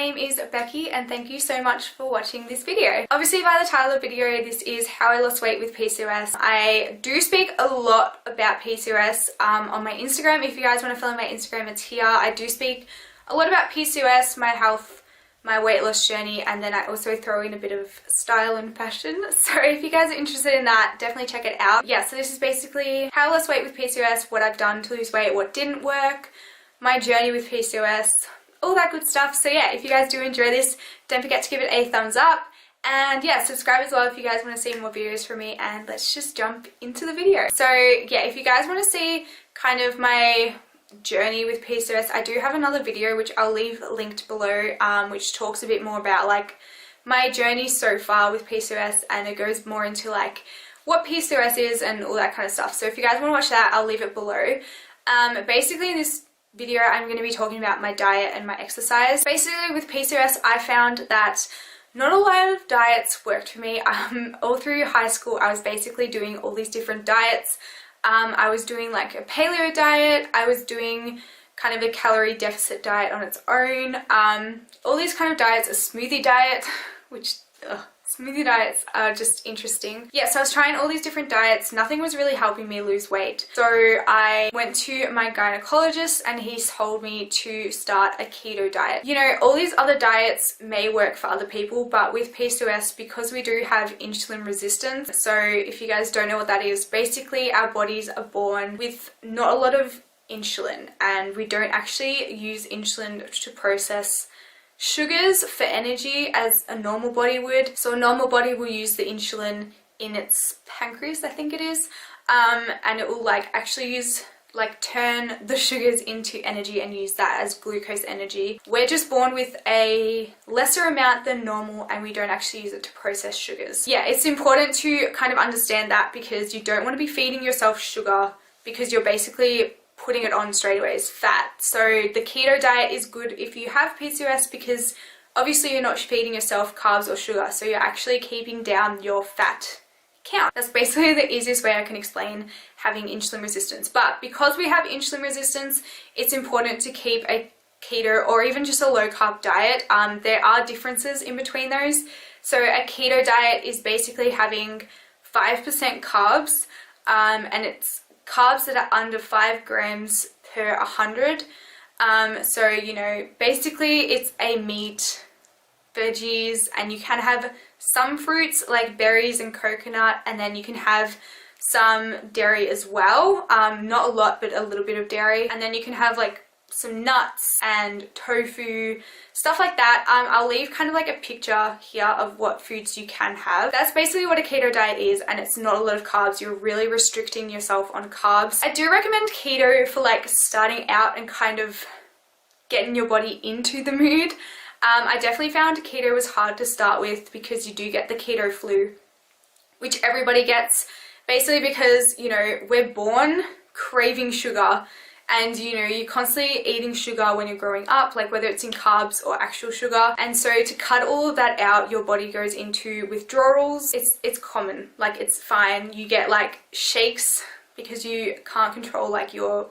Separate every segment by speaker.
Speaker 1: name is Becky and thank you so much for watching this video. Obviously by the title of the video, this is how I lost weight with PCOS. I do speak a lot about PCOS on my Instagram. If you guys want to follow my Instagram, it's here. I do speak a lot about PCOS, my health, my weight loss journey, and then I also throw in a bit of style and fashion. So if you guys are interested in that, definitely check it out. Yeah, so this is basically how I lost weight with PCOS, what I've done to lose weight, what didn't work, my journey with PCOS, all that good stuff. So yeah, if you guys do enjoy this, don't forget to give it a thumbs up. And yeah, subscribe as well if you guys want to see more videos from me, and let's just jump into the video. So yeah, if you guys want to see kind of my journey with PCOS, I do have another video which I'll leave linked below, which talks a bit more about like my journey so far with PCOS, and it goes more into like what PCOS is and all that kind of stuff. So if you guys want to watch that, I'll leave it below. Basically in this video I'm going to be talking about my diet and my exercise. Basically with PCOS I found that not a lot of diets worked for me. All through high school I was basically doing all these different diets. I was doing like a paleo diet, I was doing kind of a calorie deficit diet on its own, all these kind of diets, a smoothie diet, which smoothie diets are just interesting. Yeah, so I was trying all these different diets, nothing was really helping me lose weight. So I went to my gynecologist and he told me to start a keto diet. You know, all these other diets may work for other people, but with PCOS, because we do have insulin resistance, so if you guys don't know what that is, basically our bodies are born with not a lot of insulin, and we don't actually use insulin to process sugars for energy as a normal body would. So a normal body will use the insulin in its pancreas, I think it is, and it will like actually turn the sugars into energy and use that as glucose energy. We're just born with a lesser amount than normal, and we don't actually use it to process sugars. Yeah, it's important to kind of understand that, because you don't want to be feeding yourself sugar, because you're basically putting it on straight away as fat. So the keto diet is good if you have PCOS, because obviously you're not feeding yourself carbs or sugar, so you're actually keeping down your fat count. That's basically the easiest way I can explain having insulin resistance. But because we have insulin resistance, it's important to keep a keto or even just a low carb diet. There are differences in between those. So a keto diet is basically having 5% carbs, and it's carbs that are under 5 grams per 100. So you know, basically it's a meat, veggies, and you can have some fruits like berries and coconut, and then you can have some dairy as well, not a lot but a little bit of dairy, and then you can have like some nuts and tofu, stuff like that. I'll leave kind of like a picture here of what foods you can have. That's basically what a keto diet is, and it's not a lot of carbs. You're really restricting yourself on carbs. I do recommend keto for like starting out and kind of getting your body into the mood. I definitely found keto was hard to start with, because you do get the keto flu, which everybody gets, basically because, you know, we're born craving sugar. And you know, you're constantly eating sugar when you're growing up, like whether it's in carbs or actual sugar. And so to cut all of that out, your body goes into withdrawals. It's common, like it's fine. You get like shakes because you can't control like your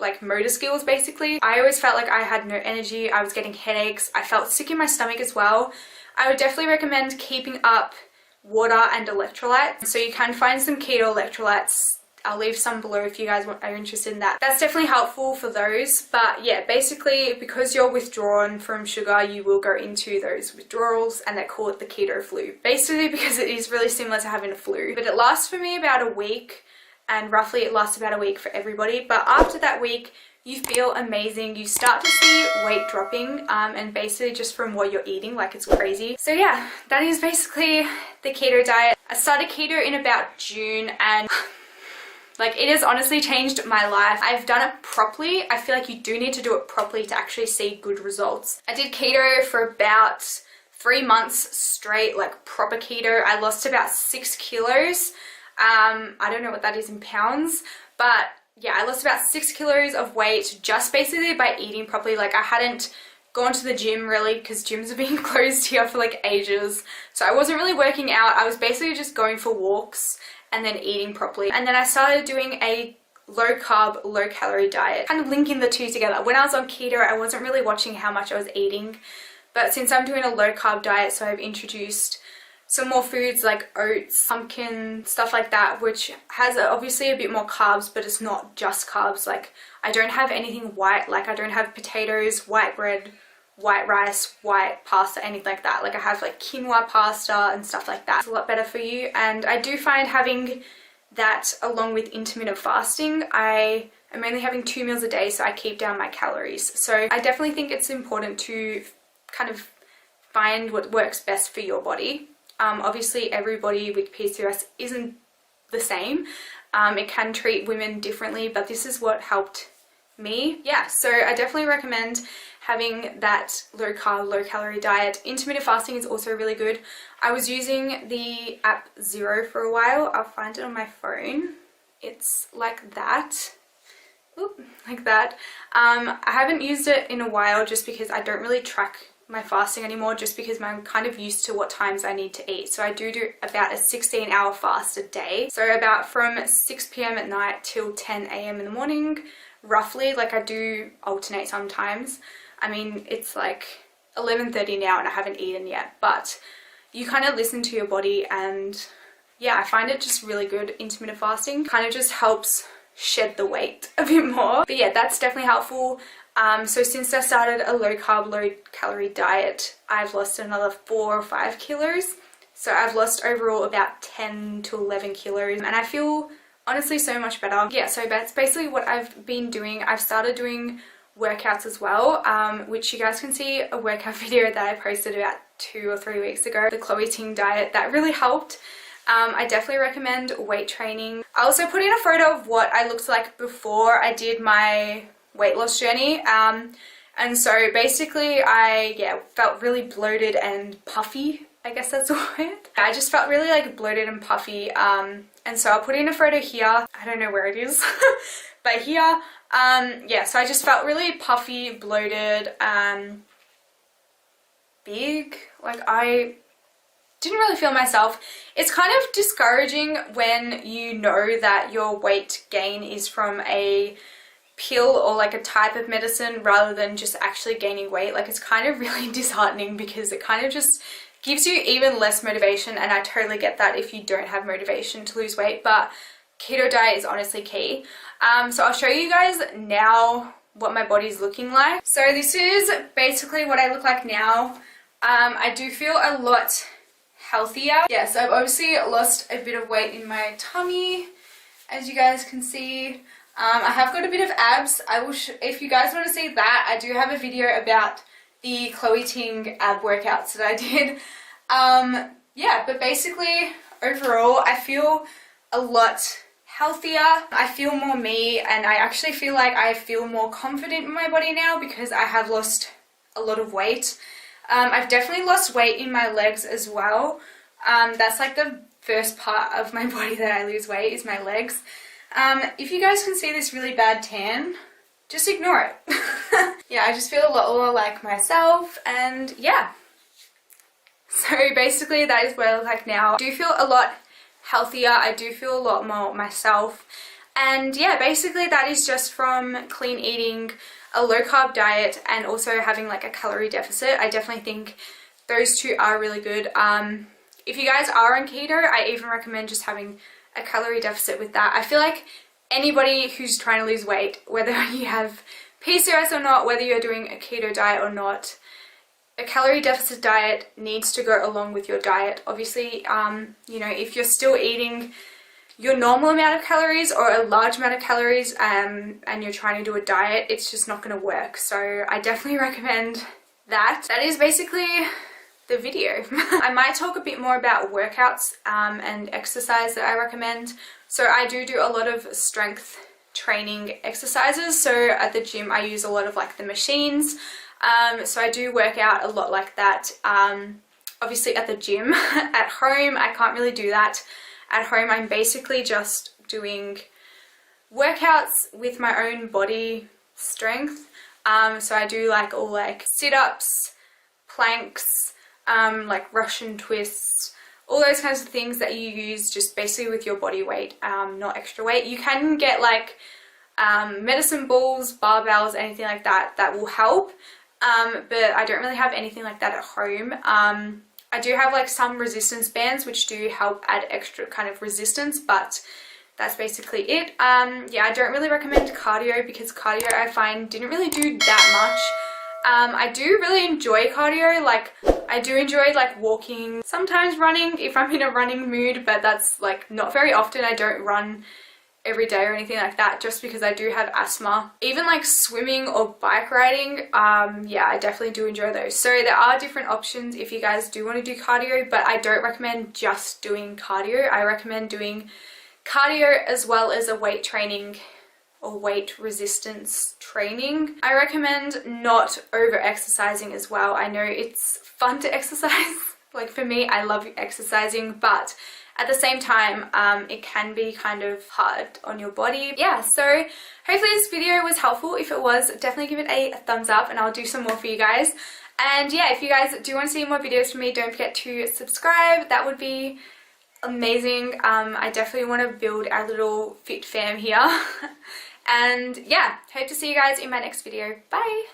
Speaker 1: like motor skills basically. I always felt like I had no energy, I was getting headaches, I felt sick in my stomach as well. I would definitely recommend keeping up water and electrolytes. So you can find some keto electrolytes. I'll leave some below if you guys are interested in that. That's definitely helpful for those. But yeah, basically because you're withdrawn from sugar, you will go into those withdrawals, and they call it the keto flu. Basically because it is really similar to having a flu. But it lasts for me about a week, and roughly it lasts about a week for everybody. But after that week, you feel amazing. You start to see weight dropping, and basically just from what you're eating, like it's crazy. So yeah, that is basically the keto diet. I started keto in about June, and like it has honestly changed my life. I've done it properly. I feel like you do need to do it properly to actually see good results. I did keto for about 3 months straight, like proper keto. I lost about 6 kilos. I don't know what that is in pounds, but yeah, I lost about 6 kilos of weight just basically by eating properly. Like I hadn't gone to the gym really, because gyms have been closed here for like ages. So I wasn't really working out. I was basically just going for walks and then eating properly. And then I started doing a low carb, low calorie diet, kind of linking the two together. When I was on keto, I wasn't really watching how much I was eating. But since I'm doing a low carb diet, so I've introduced some more foods like oats, pumpkin, stuff like that, which has obviously a bit more carbs, but it's not just carbs. Like, I don't have anything white, like I don't have potatoes, white bread, white rice, white pasta, anything like that. Like, I have like quinoa pasta and stuff like that. It's a lot better for you. And I do find having that along with intermittent fasting, I am only having 2 meals a day, so I keep down my calories. So I definitely think it's important to kind of find what works best for your body. Obviously everybody with PCOS isn't the same. It can treat women differently, but this is what helped me. Yeah, so I definitely recommend having that low carb, low calorie diet. Intermittent fasting is also really good. I was using the app Zero for a while. I'll find it on my phone. It's like that. Oop, like that. I haven't used it in a while just because I don't really track my fasting anymore, just because I'm kind of used to what times I need to eat. So I do about a 16-hour fast a day. So about from 6 p.m. at night till 10 a.m. in the morning, roughly. Like, I do alternate sometimes. I mean, it's like 11:30 now and I haven't eaten yet, but you kind of listen to your body, and yeah, I find it just really good. Intermittent fasting kind of just helps shed the weight a bit more. But yeah, that's definitely helpful. So since I started a low carb, low calorie diet, I've lost another 4 or 5 kilos. So I've lost overall about 10 to 11 kilos, and I feel honestly so much better. Yeah, so that's basically what I've been doing. I've started doing workouts as well, which you guys can see a workout video that I posted about 2 or 3 weeks ago, the Chloe Ting diet. That really helped. I definitely recommend weight training. I also put in a photo of what I looked like before I did my weight loss journey, and so basically I felt really bloated and puffy, I guess that's the word. I just felt really like bloated and puffy, and so I'll put in a photo here. I don't know where it is but here, yeah, so I just felt really puffy, bloated, big. Like, I didn't really feel myself. It's kind of discouraging when you know that your weight gain is from a pill or like a type of medicine rather than just actually gaining weight. Like, it's kind of really disheartening because it kind of just gives you even less motivation, and I totally get that if you don't have motivation to lose weight, but keto diet is honestly key. So I'll show you guys now what my body's looking like. So this is basically what I look like now. I do feel a lot healthier. Yeah, so I've obviously lost a bit of weight in my tummy, as you guys can see. I have got a bit of abs. I will if you guys want to see that, I do have a video about the Chloe Ting ab workouts that I did. Yeah, but basically overall I feel a lot healthier. I feel more me, and I actually feel like I feel more confident in my body now because I have lost a lot of weight. I've definitely lost weight in my legs as well. That's like the first part of my body that I lose weight, is my legs. If you guys can see this really bad tan, just ignore it. Yeah, I just feel a lot more like myself, and yeah. So basically that is what I look like now. I do feel a lot healthier. I do feel a lot more myself. And yeah, basically that is just from clean eating, a low carb diet, and also having like a calorie deficit. I definitely think those two are really good. If you guys are on keto, I even recommend just having a calorie deficit with that. I feel like anybody who's trying to lose weight, whether you have PCOS or not, whether you're doing a keto diet or not, a calorie deficit diet needs to go along with your diet. Obviously, you know, if you're still eating your normal amount of calories or a large amount of calories, and you're trying to do a diet, it's just not going to work. So I definitely recommend that. That is basically the video. I might talk a bit more about workouts and exercise that I recommend. So I do a lot of strength training exercises. So at the gym I use a lot of like the machines. So I do work out a lot like that. Obviously at the gym. At home I can't really do that. At home I'm basically just doing workouts with my own body strength. So I do like all like sit-ups, planks, like Russian twists, all those kinds of things that you use just basically with your body weight, not extra weight. You can get like medicine balls, barbells, anything like that, that will help. but I don't really have anything like that at home. I do have like some resistance bands which do help add extra kind of resistance, but that's basically it. Yeah, I don't really recommend cardio because cardio I find didn't really do that much. I do really enjoy cardio, like I do enjoy like walking, sometimes running if I'm in a running mood, but that's like not very often. I don't run every day or anything like that just because I do have asthma. Even like swimming or bike riding, yeah, I definitely do enjoy those. So there are different options if you guys do want to do cardio, but I don't recommend just doing cardio. I recommend doing cardio as well as a weight training or weight resistance training. I recommend not over exercising as well. I know it's fun to exercise. Like for me, I love exercising, but at the same time, it can be kind of hard on your body. Yeah, so hopefully this video was helpful. If it was, definitely give it a thumbs up and I'll do some more for you guys. And yeah, if you guys do want to see more videos from me, don't forget to subscribe. That would be amazing. I definitely want to build our little fit fam here. And yeah, hope to see you guys in my next video. Bye!